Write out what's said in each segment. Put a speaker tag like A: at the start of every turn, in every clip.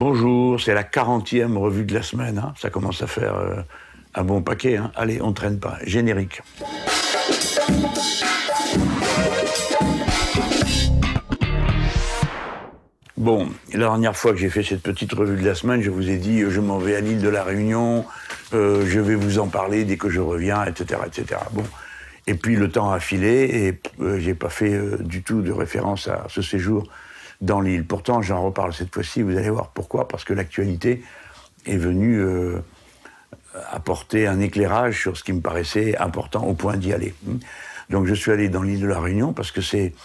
A: Bonjour, c'est la 40e revue de la semaine, hein. Ça commence à faire un bon paquet, hein. Allez, on traîne pas. Générique. Bon, la dernière fois que j'ai fait cette petite revue de la semaine, je vous ai dit, je m'en vais à l'île de la Réunion, je vais vous en parler dès que je reviens, etc., etc. Bon, et puis le temps a filé et j'ai pas fait du tout de référence à ce séjour dans l'île. Pourtant, j'en reparle cette fois-ci, vous allez voir pourquoi, parce que l'actualité est venue apporter un éclairage sur ce qui me paraissait important au point d'y aller. Donc je suis allé dans l'île de la Réunion parce que c'est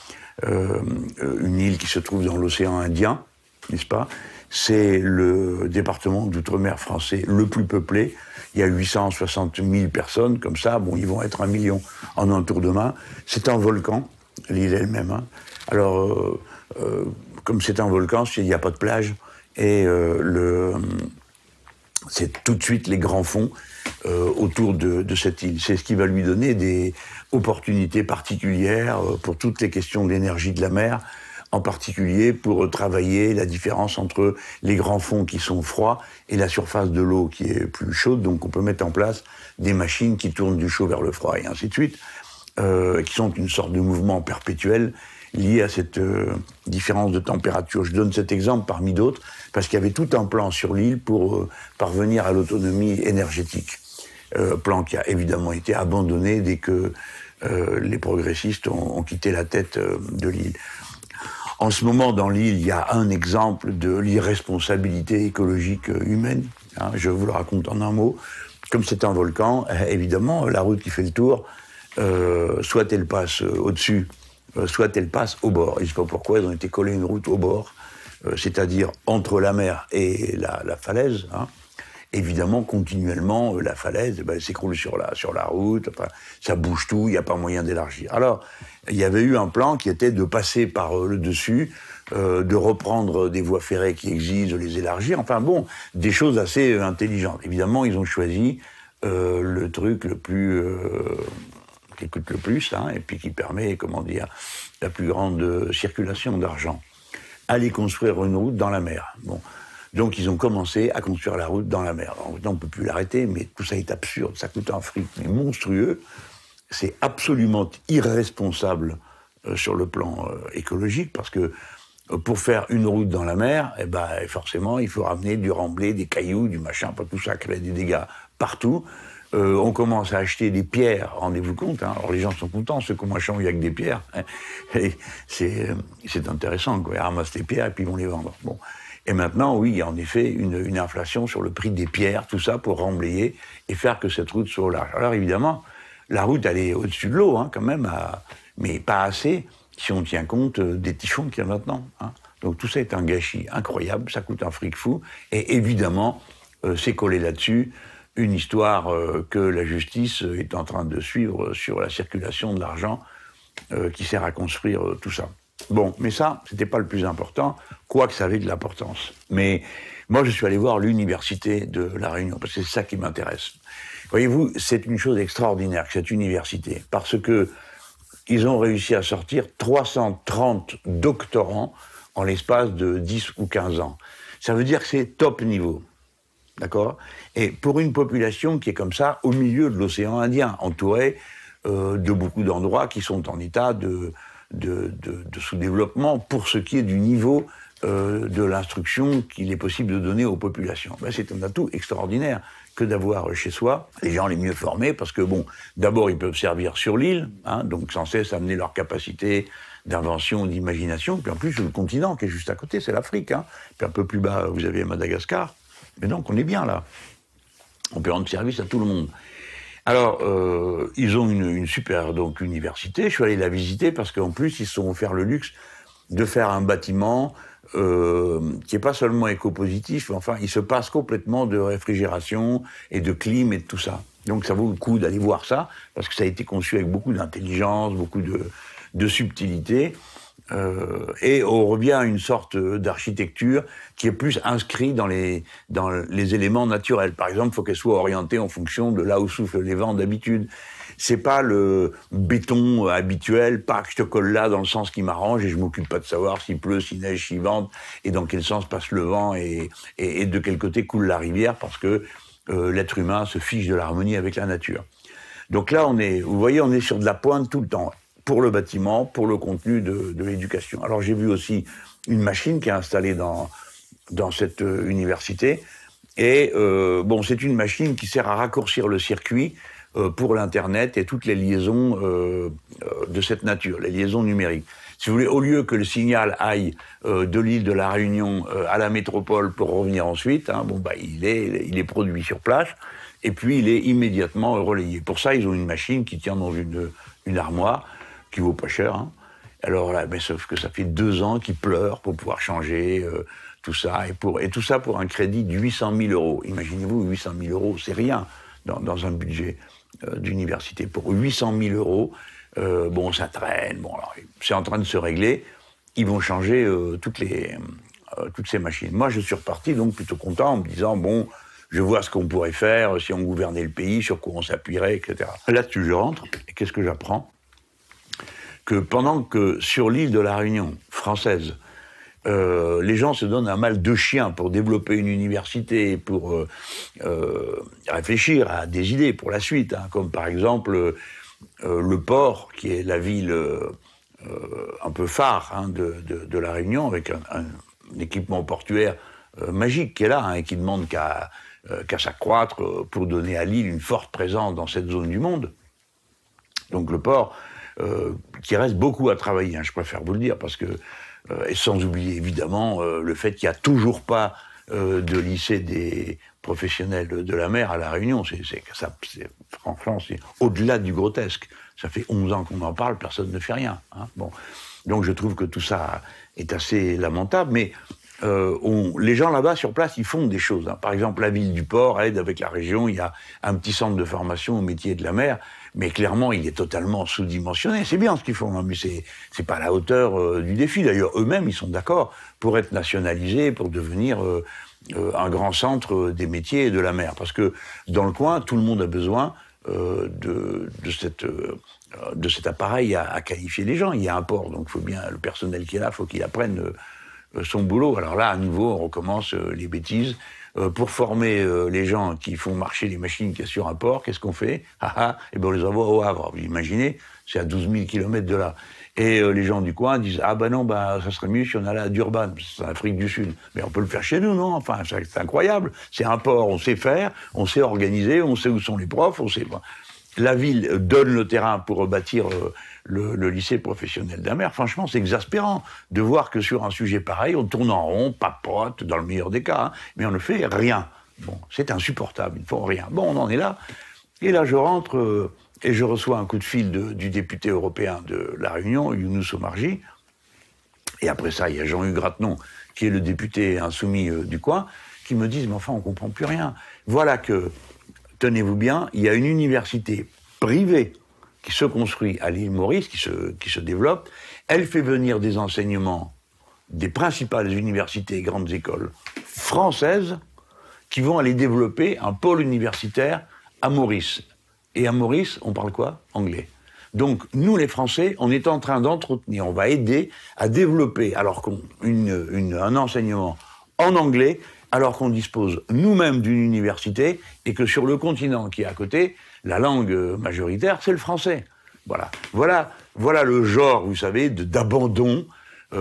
A: une île qui se trouve dans l'océan Indien, n'est-ce pas? C'est le département d'outre-mer français le plus peuplé. Il y a 860 000 personnes, comme ça. Bon, ils vont être 1 million en un tour de main. C'est un volcan, l'île elle-même, hein. Alors, comme c'est un volcan, il n'y a pas de plage, et c'est tout de suite les grands fonds autour de cette île. C'est ce qui va lui donner des opportunités particulières pour toutes les questions d'énergie de la mer, en particulier pour travailler la différence entre les grands fonds qui sont froids et la surface de l'eau qui est plus chaude. Donc on peut mettre en place des machines qui tournent du chaud vers le froid et ainsi de suite, qui sont une sorte de mouvement perpétuel lié à cette différence de température. Je donne cet exemple parmi d'autres, parce qu'il y avait tout un plan sur l'île pour parvenir à l'autonomie énergétique. Plan qui a évidemment été abandonné dès que les progressistes ont quitté la tête de l'île. En ce moment, dans l'île, il y a un exemple de l'irresponsabilité écologique humaine. Hein, je vous le raconte en un mot. Comme c'est un volcan, évidemment, la route qui fait le tour, soit elle passe au-dessus, soit elle passe au bord. Je ne sais pas pourquoi, ils ont été collés une route au bord, c'est-à-dire entre la mer et la falaise. Hein. Évidemment, continuellement, la falaise s'écroule sur la route, enfin, ça bouge tout, il n'y a pas moyen d'élargir. Alors, il y avait eu un plan qui était de passer par le dessus, de reprendre des voies ferrées qui existent, de les élargir, enfin bon, des choses assez intelligentes. Évidemment, ils ont choisi le truc le plus... qui coûte le plus, hein, et puis qui permet, comment dire, la plus grande circulation d'argent. Aller construire une route dans la mer. Bon. Donc ils ont commencé à construire la route dans la mer. Alors, maintenant, on ne peut plus l'arrêter, mais tout ça est absurde, ça coûte un fric mais monstrueux, c'est absolument irresponsable sur le plan écologique, parce que pour faire une route dans la mer, forcément, il faut ramener du remblai, des cailloux, du machin, pas tout ça crée des dégâts partout. On commence à acheter des pierres, rendez-vous compte, hein. Alors les gens sont contents, ceux qui ont un champ, il n'y a que des pierres. Hein. Et c'est intéressant, quoi. Ils ramassent les pierres et puis ils vont les vendre. Bon. Et maintenant, oui, il y a en effet une inflation sur le prix des pierres, tout ça pour remblayer et faire que cette route soit au large. Alors évidemment, la route, elle est au-dessus de l'eau, hein, quand même, mais pas assez si on tient compte des typhons qu'il y a maintenant. Hein. Donc tout ça est un gâchis incroyable, ça coûte un fric fou, et évidemment, c'est collé là-dessus une histoire que la justice est en train de suivre sur la circulation de l'argent qui sert à construire tout ça. Bon, mais ça, c'était pas le plus important, quoique ça avait de l'importance. Mais moi, je suis allé voir l'université de La Réunion, parce que c'est ça qui m'intéresse. Voyez-vous, c'est une chose extraordinaire, cette université, parce que ils ont réussi à sortir 330 doctorants en l'espace de 10 ou 15 ans. Ça veut dire que c'est top niveau. D'accord? Et pour une population qui est comme ça, au milieu de l'océan Indien, entourée de beaucoup d'endroits qui sont en état de sous-développement pour ce qui est du niveau de l'instruction qu'il est possible de donner aux populations. C'est un atout extraordinaire que d'avoir chez soi les gens les mieux formés, parce que, bon, d'abord, ils peuvent servir sur l'île, hein, donc sans cesse amener leur capacité d'invention, d'imagination, puis en plus, le continent qui est juste à côté, c'est l'Afrique, hein. Puis un peu plus bas, vous avez Madagascar. Mais donc, on est bien là. On peut rendre service à tout le monde. Alors, ils ont une super donc, université. Je suis allé la visiter parce qu'en plus, ils se sont offert le luxe de faire un bâtiment qui n'est pas seulement éco-positif, mais enfin, il se passe complètement de réfrigération et de clim et de tout ça. Donc, ça vaut le coup d'aller voir ça, parce que ça a été conçu avec beaucoup d'intelligence, beaucoup de subtilité. Et on revient à une sorte d'architecture qui est plus inscrite dans les éléments naturels. Par exemple, il faut qu'elle soit orientée en fonction de là où soufflent les vents d'habitude. C'est pas le béton habituel, pas que je te colle là dans le sens qui m'arrange et je m'occupe pas de savoir s'il pleut, s'il neige, s'il vente et dans quel sens passe le vent et de quel côté coule la rivière parce que l'être humain se fiche de l'harmonie avec la nature. Donc là, vous voyez, on est sur de la pointe tout le temps. Pour le bâtiment, pour le contenu de l'éducation. Alors j'ai vu aussi une machine qui est installée dans cette université. Et bon, c'est une machine qui sert à raccourcir le circuit pour l'Internet et toutes les liaisons de cette nature, les liaisons numériques. Si vous voulez, au lieu que le signal aille de l'île de la Réunion à la métropole pour revenir ensuite, hein, bon, bah, il est produit sur place et puis il est immédiatement relayé. Pour ça, ils ont une machine qui tient dans une armoire qui vaut pas cher. Hein. Alors là, mais sauf que ça fait 2 ans qu'ils pleurent pour pouvoir changer tout ça et tout ça pour un crédit de 800 000 euros. Imaginez-vous, 800 000 euros, c'est rien dans un budget d'université. Pour 800 000 euros, bon, ça traîne. Bon, alors, c'est en train de se régler. Ils vont changer toutes ces machines. Moi, je suis reparti donc plutôt content en me disant bon, je vois ce qu'on pourrait faire si on gouvernait le pays, sur quoi on s'appuierait, etc. Là-dessus, je rentre et qu'est-ce que j'apprends? Que pendant que sur l'île de la Réunion française, les gens se donnent un mal de chien pour développer une université, pour réfléchir à des idées pour la suite, hein, comme par exemple le port, qui est la ville un peu phare hein, de la Réunion, avec un équipement portuaire magique qui est là, hein, et qui demande qu'à s'accroître pour donner à l'île une forte présence dans cette zone du monde. Donc le port, qui reste beaucoup à travailler, hein, je préfère vous le dire, parce que, et sans oublier évidemment le fait qu'il n'y a toujours pas de lycée des professionnels de la mer à La Réunion. Franchement, c'est au-delà du grotesque. Ça fait 11 ans qu'on en parle, personne ne fait rien. Hein. Bon. Donc je trouve que tout ça est assez lamentable, mais les gens là-bas, sur place, ils font des choses. Hein. Par exemple, la ville du port aide avec la région, il y a un petit centre de formation au métier de la mer, mais clairement, il est totalement sous-dimensionné. C'est bien ce qu'ils font, hein, mais c'est pas à la hauteur du défi. D'ailleurs, eux-mêmes, ils sont d'accord pour être nationalisés, pour devenir un grand centre des métiers de la mer. Parce que dans le coin, tout le monde a besoin de cet appareil à qualifier les gens. Il y a un port, donc faut bien, le personnel qui est là, faut qu'il apprenne son boulot. Alors là, à nouveau, on recommence les bêtises. Pour former les gens qui font marcher les machines qu'il y a sur un port, qu'est-ce qu'on fait? Et ben on les envoie au Havre. Vous imaginez, c'est à 12 000 km de là. Et les gens du coin disent ah ben non, ça serait mieux si on allait à Durban, c'est en Afrique du Sud. Mais on peut le faire chez nous, non? Enfin, c'est incroyable. C'est un port, on sait faire, on sait organiser, on sait où sont les profs, on sait. La ville donne le terrain pour rebâtir le lycée professionnel de la mer. Franchement, c'est exaspérant de voir que sur un sujet pareil, on tourne en rond, papote, dans le meilleur des cas, hein, mais on ne fait rien. Bon, c'est insupportable, ils ne font rien. Bon, on en est là. Et là, je rentre et je reçois un coup de fil du député européen de La Réunion, Younous Omarjee. Et après ça, il y a Jean-Hugues Gratenon, qui est le député insoumis du coin, qui me disent « Mais enfin, on ne comprend plus rien. » Voilà que, tenez-vous bien, il y a une université privée qui se construit à l'île Maurice, qui se développe. Elle fait venir des enseignements des principales universités et grandes écoles françaises qui vont aller développer un pôle universitaire à Maurice. Et à Maurice, on parle quoi? Anglais. Donc, nous, les Français, on est en train d'entretenir, on va aider à développer un enseignement en anglais, alors qu'on dispose nous-mêmes d'une université et que sur le continent qui est à côté, la langue majoritaire, c'est le français. Voilà le genre, vous savez, d'abandon.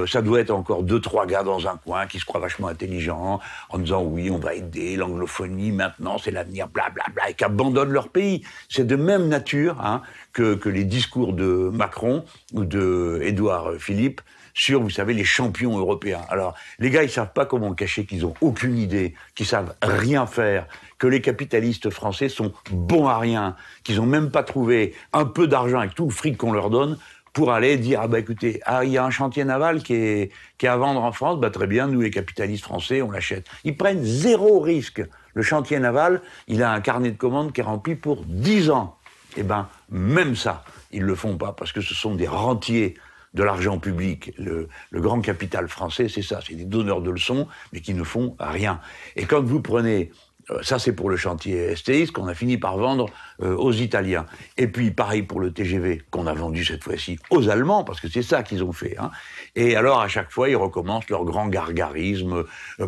A: Ça doit être encore 2-3 gars dans un coin qui se croient vachement intelligents, en disant oui, on va aider l'anglophonie, maintenant c'est l'avenir, blablabla, et qui abandonnent leur pays. C'est de même nature hein, que les discours de Macron ou de Édouard Philippe sur, vous savez, les champions européens. Alors, les gars, ils savent pas comment cacher qu'ils ont aucune idée, qu'ils savent rien faire, que les capitalistes français sont bons à rien, qu'ils ont même pas trouvé un peu d'argent avec tout le fric qu'on leur donne pour aller dire, écoutez, il y a un chantier naval qui est à vendre en France, très bien, nous les capitalistes français, on l'achète. Ils prennent 0 risque. Le chantier naval, il a un carnet de commandes qui est rempli pour 10 ans. Eh ben, même ça, ils le font pas, parce que ce sont des rentiers de l'argent public. Le grand capital français, c'est ça, c'est des donneurs de leçons, mais qui ne font rien. Et quand vous prenez... Ça, c'est pour le chantier STX qu'on a fini par vendre aux Italiens. Et puis, pareil pour le TGV, qu'on a vendu cette fois-ci aux Allemands, parce que c'est ça qu'ils ont fait. Hein. Et alors, à chaque fois, ils recommencent leur grand gargarisme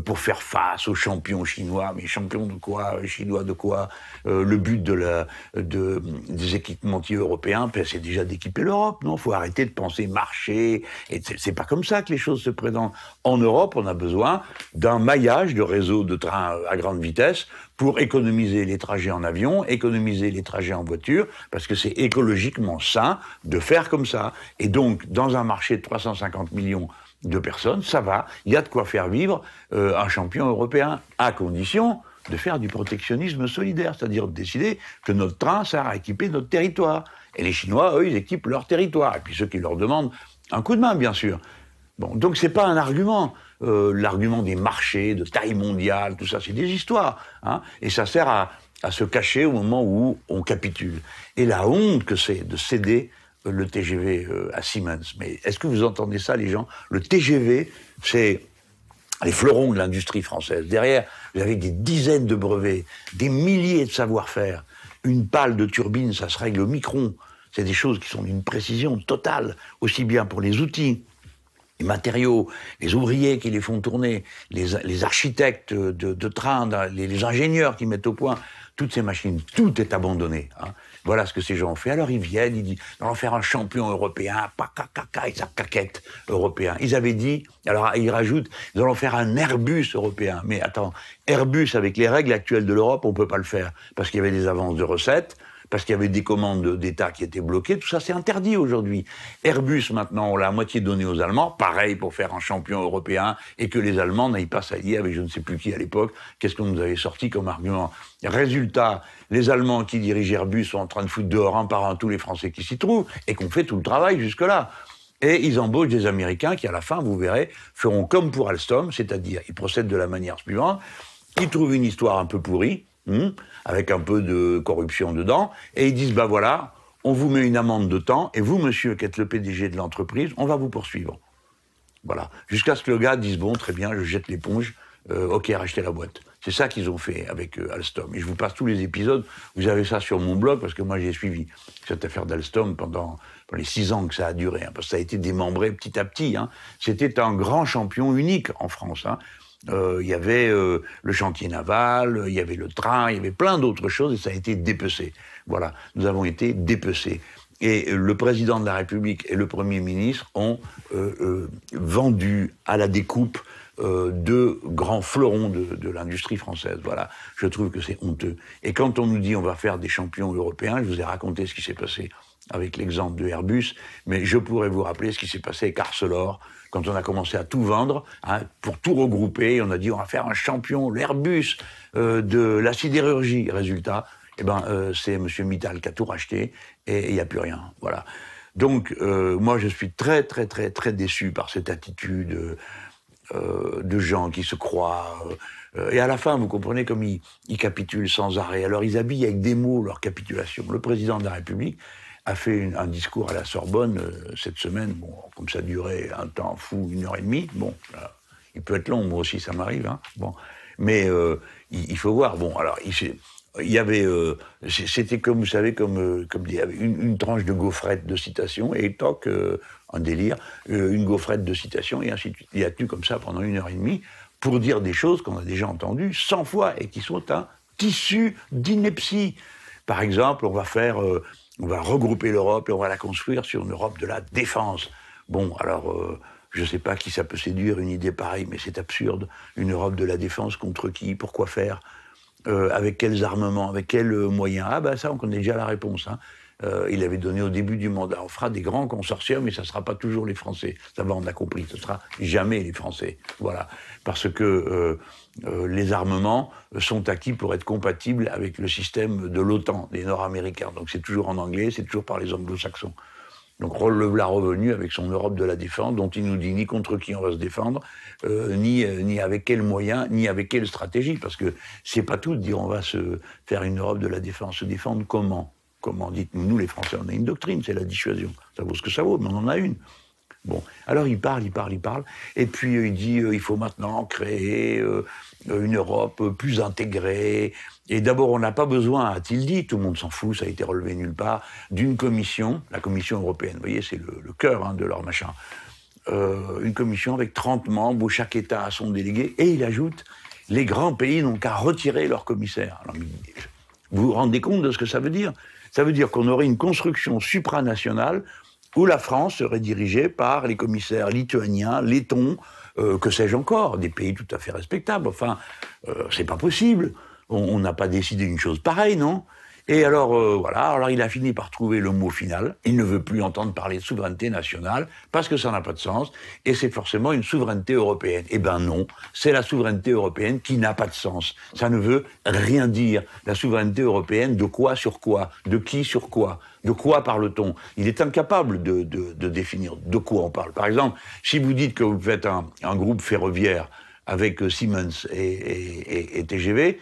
A: pour faire face aux champions chinois. Mais champions de quoi? Chinois de quoi? Le but des équipementiers européens, c'est déjà d'équiper l'Europe, non? Faut arrêter de penser marché. Et c'est pas comme ça que les choses se présentent. En Europe, on a besoin d'un maillage de réseaux de trains à grande vitesse pour économiser les trajets en avion, économiser les trajets en voiture, parce que c'est écologiquement sain de faire comme ça. Et donc, dans un marché de 350 millions de personnes, ça va, il y a de quoi faire vivre un champion européen, à condition de faire du protectionnisme solidaire, c'est-à-dire de décider que notre train sert à équiper notre territoire. Et les Chinois, eux, ils équipent leur territoire. Et puis ceux qui leur demandent un coup de main, bien sûr. Bon, donc c'est pas un argument. L'argument des marchés, de taille mondiale, tout ça, c'est des histoires. Hein, et ça sert à se cacher au moment où on capitule. Et la honte que c'est de céder le TGV à Siemens. Mais est-ce que vous entendez ça, les gens? Le TGV, c'est les fleurons de l'industrie française. Derrière, vous avez des dizaines de brevets, des milliers de savoir-faire. Une pale de turbine, ça se règle au micron. C'est des choses qui sont d'une précision totale, aussi bien pour les outils, les matériaux, les ouvriers qui les font tourner, les architectes de trains, les ingénieurs qui mettent au point toutes ces machines, tout est abandonné. Hein. Voilà ce que ces gens ont fait. Alors ils viennent, ils disent, on va faire un champion européen, et sa caquette européen. Ils avaient dit, alors ils rajoutent, nous allons faire un Airbus européen. Mais attends, Airbus avec les règles actuelles de l'Europe, on peut pas le faire, parce qu'il y avait des avances de recettes, parce qu'il y avait des commandes d'État qui étaient bloquées, tout ça c'est interdit aujourd'hui. Airbus, maintenant, on l'a à moitié donné aux Allemands, pareil pour faire un champion européen, et que les Allemands n'aillent pas s'allier avec je ne sais plus qui à l'époque. Qu'est-ce qu'on nous avait sorti comme argument? Résultat, les Allemands qui dirigent Airbus sont en train de foutre dehors un par un tous les Français qui s'y trouvent, et qu'on fait tout le travail jusque-là. Et ils embauchent des Américains qui, à la fin, vous verrez, feront comme pour Alstom, c'est-à-dire, ils procèdent de la manière suivante, ils trouvent une histoire un peu pourrie, avec un peu de corruption dedans, et ils disent, bah voilà, on vous met une amende de temps, et vous, monsieur, qui êtes le PDG de l'entreprise, on va vous poursuivre. Voilà. Jusqu'à ce que le gars dise, bon, très bien, je jette l'éponge, ok, rachetez la boîte. C'est ça qu'ils ont fait avec Alstom. Et je vous passe tous les épisodes, vous avez ça sur mon blog, parce que moi j'ai suivi cette affaire d'Alstom pendant les 6 ans que ça a duré, hein, parce que ça a été démembré petit à petit. Hein. C'était un grand champion unique en France. Hein. Il y avait le chantier naval, il y avait le train, il y avait plein d'autres choses et ça a été dépecé. Voilà, nous avons été dépecés. Et le président de la République et le Premier ministre ont vendu à la découpe deux grands fleurons de l'industrie française. Voilà, je trouve que c'est honteux. Et quand on nous dit on va faire des champions européens, je vous ai raconté ce qui s'est passé avec l'exemple de Airbus, mais je pourrais vous rappeler ce qui s'est passé avec Arcelor, quand on a commencé à tout vendre, hein, pour tout regrouper, on a dit on va faire un champion, l'Airbus de la sidérurgie. Résultat, c'est M. Mittal qui a tout racheté et il n'y a plus rien. Voilà. Donc, moi, je suis très, très, très, très déçu par cette attitude de gens qui se croient. Et à la fin, vous comprenez comme ils capitulent sans arrêt. Alors, ils habillent avec des mots leur capitulation. Le président de la République a fait un discours à la Sorbonne cette semaine. Bon, comme ça durait un temps fou, 1h30. Bon, là, il peut être long, moi aussi, ça m'arrive. Hein. Bon, mais il faut voir. Bon, alors, il y avait, c'était comme, vous savez, comme une tranche de gaufrette de citation, et toc, un délire, une gaufrette de citation, et ainsi de suite. Il a tenu comme ça pendant 1h30 pour dire des choses qu'on a déjà entendues 100 fois et qui sont un tissu d'ineptie. Par exemple, on va regrouper l'Europe et on va la construire sur une Europe de la défense. Bon, alors, je ne sais pas qui ça peut séduire, une idée pareille, mais c'est absurde. Une Europe de la défense contre qui? Pourquoi faire? Avec quels armements? Avec quels moyens? Ah ben ça, on connaît déjà la réponse. Hein. Il avait donné au début du mandat, on fera des grands consortiums, mais ça ne sera pas toujours les Français. Ça va, on a compris, ce ne sera jamais les Français. Voilà. Parce que les armements sont acquis pour être compatibles avec le système de l'OTAN, des Nord-Américains. Donc c'est toujours en anglais, c'est toujours par les anglo-saxons. Donc le voilà revenu avec son Europe de la défense, dont il nous dit ni contre qui on va se défendre, ni avec quels moyens, ni avec quelle stratégie. Parce que c'est pas tout de dire on va se faire une Europe de la défense. Se défendre comment? Comment? Dites-nous, nous les Français, on a une doctrine, c'est la dissuasion. Ça vaut ce que ça vaut, mais on en a une. Bon, alors il parle, et puis il dit il faut maintenant créer une Europe plus intégrée. Et d'abord, on n'a pas besoin, a-t-il dit, tout le monde s'en fout, ça a été relevé nulle part, d'une commission, la Commission européenne. Vous voyez, c'est le cœur de leur machin. Une commission avec 30 membres, où chaque État a son délégué, et il ajoute, les grands pays n'ont qu'à retirer leur commissaire. Alors, vous vous rendez compte de ce que ça veut dire? Ça veut dire qu'on aurait une construction supranationale où la France serait dirigée par les commissaires lituaniens, lettons, que sais-je encore, des pays tout à fait respectables. Enfin, c'est pas possible. On n'a pas décidé une chose pareille, non? Et alors, voilà, alors il a fini par trouver le mot final. Il ne veut plus entendre parler de souveraineté nationale, parce que ça n'a pas de sens, et c'est forcément une souveraineté européenne. Eh ben non, c'est la souveraineté européenne qui n'a pas de sens. Ça ne veut rien dire. La souveraineté européenne, de quoi sur quoi? De qui sur quoi? De quoi parle-t-on? Il est incapable de définir de quoi on parle. Par exemple, si vous dites que vous faites un groupe ferroviaire avec Siemens et TGV,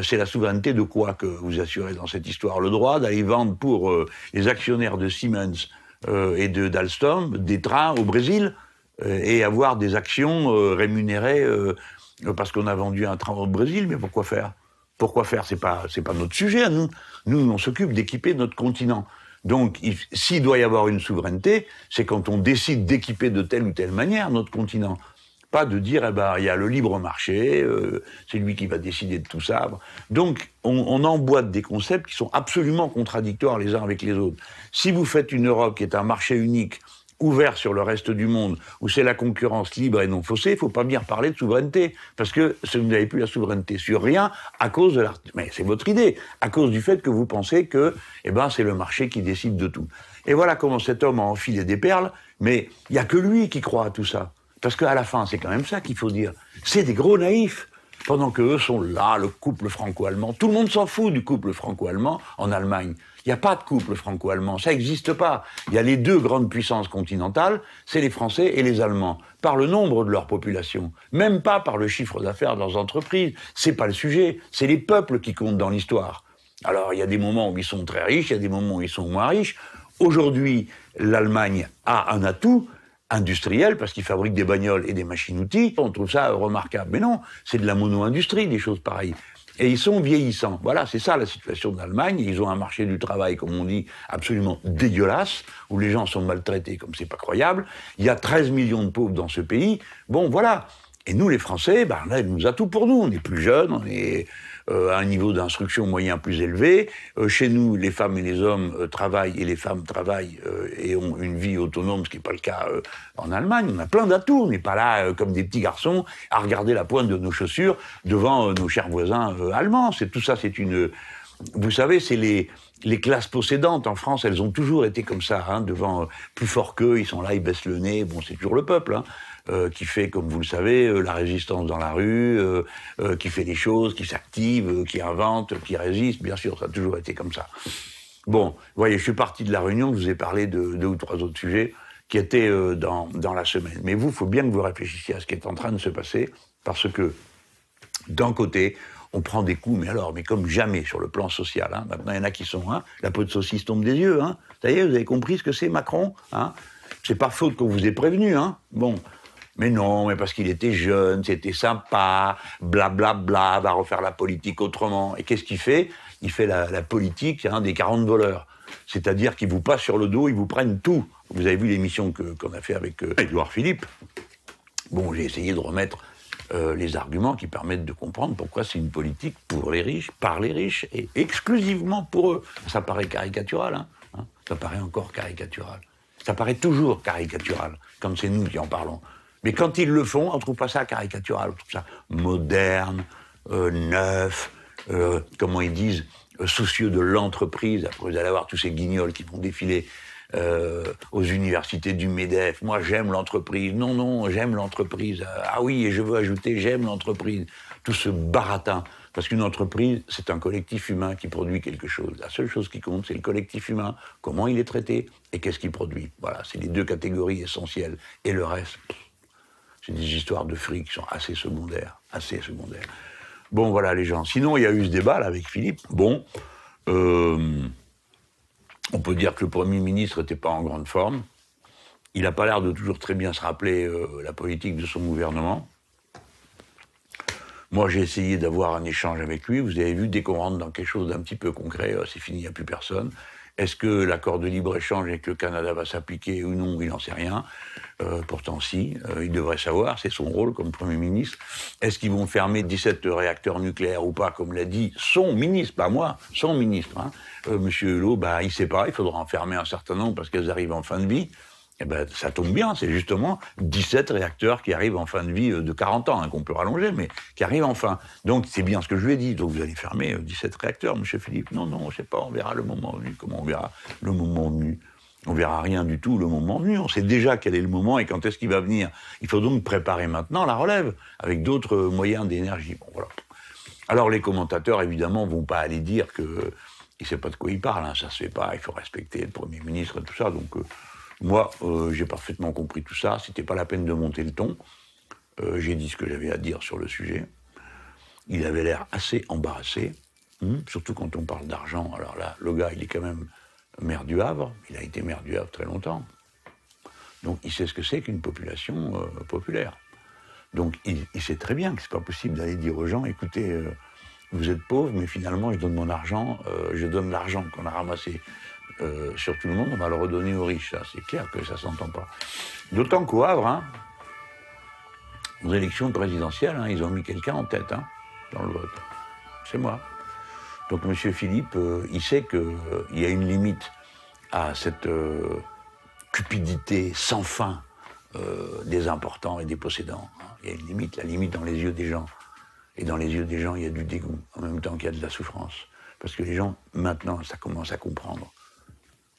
A: c'est la souveraineté de quoi que vous assurez dans cette histoire? Le droit d'aller vendre pour les actionnaires de Siemens et d'Alstom des trains au Brésil et avoir des actions rémunérées parce qu'on a vendu un train au Brésil. Mais pourquoi faire? Pourquoi faire? C'est pas notre sujet à nous. Nous, on s'occupe d'équiper notre continent. Donc, s'il doit y avoir une souveraineté, c'est quand on décide d'équiper de telle ou telle manière notre continent. Pas de dire, eh ben, il y a le libre marché, c'est lui qui va décider de tout ça. Donc, on emboîte des concepts qui sont absolument contradictoires les uns avec les autres. Si vous faites une Europe qui est un marché unique, ouvert sur le reste du monde, où c'est la concurrence libre et non faussée, il ne faut pas bien parler de souveraineté, parce que vous n'avez plus la souveraineté sur rien à cause de mais c'est votre idée, à cause du fait que vous pensez que, eh ben, c'est le marché qui décide de tout. Et voilà comment cet homme a enfilé des perles, mais il n'y a que lui qui croit à tout ça. Parce qu'à la fin, c'est quand même ça qu'il faut dire. C'est des gros naïfs. Pendant qu'eux sont là, le couple franco-allemand. Tout le monde s'en fout du couple franco-allemand en Allemagne. Il n'y a pas de couple franco-allemand, ça n'existe pas. Il y a les deux grandes puissances continentales, c'est les Français et les Allemands, par le nombre de leur population. Même pas par le chiffre d'affaires de leurs entreprises. C'est pas le sujet, c'est les peuples qui comptent dans l'histoire. Alors, il y a des moments où ils sont très riches, il y a des moments où ils sont moins riches. Aujourd'hui, l'Allemagne a un atout industriel, parce qu'ils fabriquent des bagnoles et des machines-outils. On trouve ça remarquable. Mais non, c'est de la mono-industrie, des choses pareilles. Et ils sont vieillissants. Voilà, c'est ça la situation de l'Allemagne. Ils ont un marché du travail, comme on dit, absolument dégueulasse, où les gens sont maltraités comme c'est pas croyable. Il y a 13 millions de pauvres dans ce pays. Bon, voilà. Et nous, les Français, ben, là, elle nous a tout pour nous. On est plus jeunes, on est à un niveau d'instruction moyen plus élevé. Chez nous, les femmes et les hommes travaillent, et les femmes travaillent et ont une vie autonome, ce qui n'est pas le cas en Allemagne. On a plein d'atouts. On n'est pas là comme des petits garçons à regarder la pointe de nos chaussures devant nos chers voisins allemands. Tout ça, c'est une... Vous savez, c'est les classes possédantes en France, elles ont toujours été comme ça, hein, devant plus fort qu'eux, ils sont là, ils baissent le nez. Bon, c'est toujours le peuple, hein. Qui fait, comme vous le savez, la résistance dans la rue, qui fait des choses, qui s'active, qui invente, qui résiste. Bien sûr, ça a toujours été comme ça. Bon, vous voyez, je suis parti de la réunion, je vous ai parlé de 2 ou 3 autres sujets qui étaient dans la semaine. Mais vous, il faut bien que vous réfléchissiez à ce qui est en train de se passer, parce que, d'un côté, on prend des coups, mais comme jamais sur le plan social. Hein. Maintenant, il y en a qui sont, hein, la peau de saucisse tombe des yeux. Hein. Ça y est, vous avez compris ce que c'est, Macron, hein. C'est pas faute qu'on vous ait prévenu, hein. Bon. Mais non, mais parce qu'il était jeune, c'était sympa, blablabla, va refaire la politique autrement. Et qu'est-ce qu'il fait? Il fait la politique, hein, des 40 voleurs. C'est-à-dire qu'ils vous passent sur le dos, ils vous prennent tout. Vous avez vu l'émission qu'on a fait avec Édouard Philippe. Bon, j'ai essayé de remettre les arguments qui permettent de comprendre pourquoi c'est une politique pour les riches, par les riches, et exclusivement pour eux. Ça paraît caricatural, hein. Ça paraît encore caricatural. Ça paraît toujours caricatural, comme c'est nous qui en parlons. Mais quand ils le font, on ne trouve pas ça caricatural, on trouve ça moderne, neuf, comment ils disent, soucieux de l'entreprise. Après, vous allez avoir tous ces guignols qui vont défiler aux universités du MEDEF. Moi, j'aime l'entreprise. Non, non, j'aime l'entreprise. Ah oui, et je veux ajouter, j'aime l'entreprise. Tout ce baratin. Parce qu'une entreprise, c'est un collectif humain qui produit quelque chose. La seule chose qui compte, c'est le collectif humain. Comment il est traité et qu'est-ce qu'il produit. Voilà, c'est les 2 catégories essentielles. Et le reste, c'est des histoires de fric qui sont assez secondaires. Assez secondaires. Bon, voilà les gens. Sinon, il y a eu ce débat là avec Philippe. Bon, on peut dire que le Premier ministre n'était pas en grande forme. Il n'a pas l'air de toujours très bien se rappeler la politique de son gouvernement. Moi, j'ai essayé d'avoir un échange avec lui. Vous avez vu, dès qu'on rentre dans quelque chose d'un petit peu concret, c'est fini, il n'y a plus personne. Est-ce que l'accord de libre-échange avec le Canada va s'appliquer ou non? Il n'en sait rien. Pourtant, si. Il devrait savoir, c'est son rôle comme Premier ministre. Est-ce qu'ils vont fermer 17 réacteurs nucléaires ou pas, comme l'a dit son ministre, pas moi, son ministre. Monsieur Hulot, il ne sait pas, il faudra en fermer un certain nombre parce qu'elles arrivent en fin de vie. Eh ben, ça tombe bien, c'est justement 17 réacteurs qui arrivent en fin de vie de 40 ans, qu'on peut rallonger, mais qui arrivent en fin. Donc c'est bien ce que je lui ai dit. Donc vous allez fermer 17 réacteurs, monsieur Philippe. Non, on ne sait pas, on verra le moment venu. Comment on verra le moment venu? On verra rien du tout le moment venu. On sait déjà quel est le moment et quand est-ce qu'il va venir. Il faut donc préparer maintenant la relève, avec d'autres moyens d'énergie. Bon, voilà. Alors les commentateurs, évidemment, ne vont pas aller dire qu'il ne sait pas de quoi il parle. Ça ne se fait pas, il faut respecter le Premier ministre et tout ça. Donc... moi, j'ai parfaitement compris tout ça. C'était pas la peine de monter le ton. J'ai dit ce que j'avais à dire sur le sujet. Il avait l'air assez embarrassé, surtout quand on parle d'argent. Alors là, le gars, il est quand même maire du Havre. Il a été maire du Havre très longtemps. Donc, il sait ce que c'est qu'une population populaire. Donc, il sait très bien que c'est pas possible d'aller dire aux gens, écoutez, vous êtes pauvres, mais finalement, je donne mon argent, je donne l'argent qu'on a ramassé sur tout le monde, on va le redonner aux riches. Ça, c'est clair que ça s'entend pas. D'autant qu'au Havre, aux élections présidentielles, ils ont mis quelqu'un en tête dans le vote. C'est moi. Donc M. Philippe, il sait qu'il y a une limite à cette cupidité sans fin des importants et des possédants. Il y a une limite, la limite dans les yeux des gens. Et dans les yeux des gens, il y a du dégoût, en même temps qu'il y a de la souffrance. Parce que les gens, maintenant, ça commence à comprendre.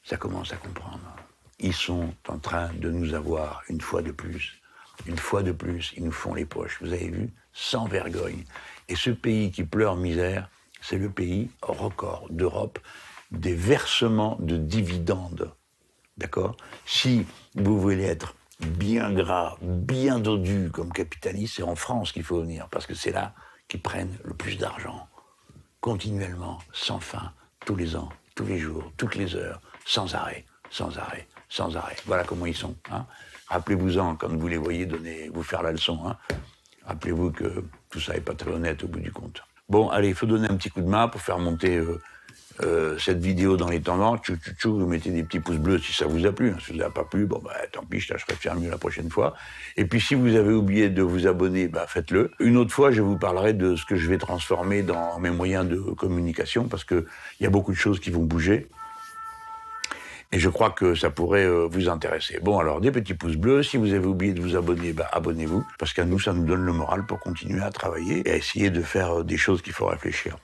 A: Ça commence à comprendre. Ils sont en train de nous avoir, une fois de plus, ils nous font les poches. Vous avez vu? Sans vergogne. Et ce pays qui pleure misère, c'est le pays record d'Europe des versements de dividendes. D'accord? Si vous voulez être bien gras, bien dodu comme capitaliste, c'est en France qu'il faut venir, parce que c'est là qu'ils prennent le plus d'argent. Continuellement, sans fin, tous les ans, tous les jours, toutes les heures, sans arrêt, sans arrêt, sans arrêt. Voilà comment ils sont. Rappelez-vous-en quand vous les voyez vous faire la leçon. Rappelez-vous que tout ça n'est pas très honnête au bout du compte. Bon, allez, il faut donner un petit coup de main pour faire monter cette vidéo dans les tendances. Vous mettez des petits pouces bleus si ça vous a plu. Si ça vous a pas plu, tant pis, je tâcherai de faire mieux la prochaine fois. Et puis si vous avez oublié de vous abonner, faites-le. Une autre fois, je vous parlerai de ce que je vais transformer dans mes moyens de communication, parce qu'il y a beaucoup de choses qui vont bouger. Et je crois que ça pourrait vous intéresser. Bon, alors, des petits pouces bleus. Si vous avez oublié de vous abonner, abonnez-vous. Parce qu'à nous, ça nous donne le moral pour continuer à travailler et à essayer de faire des choses qu'il faut réfléchir.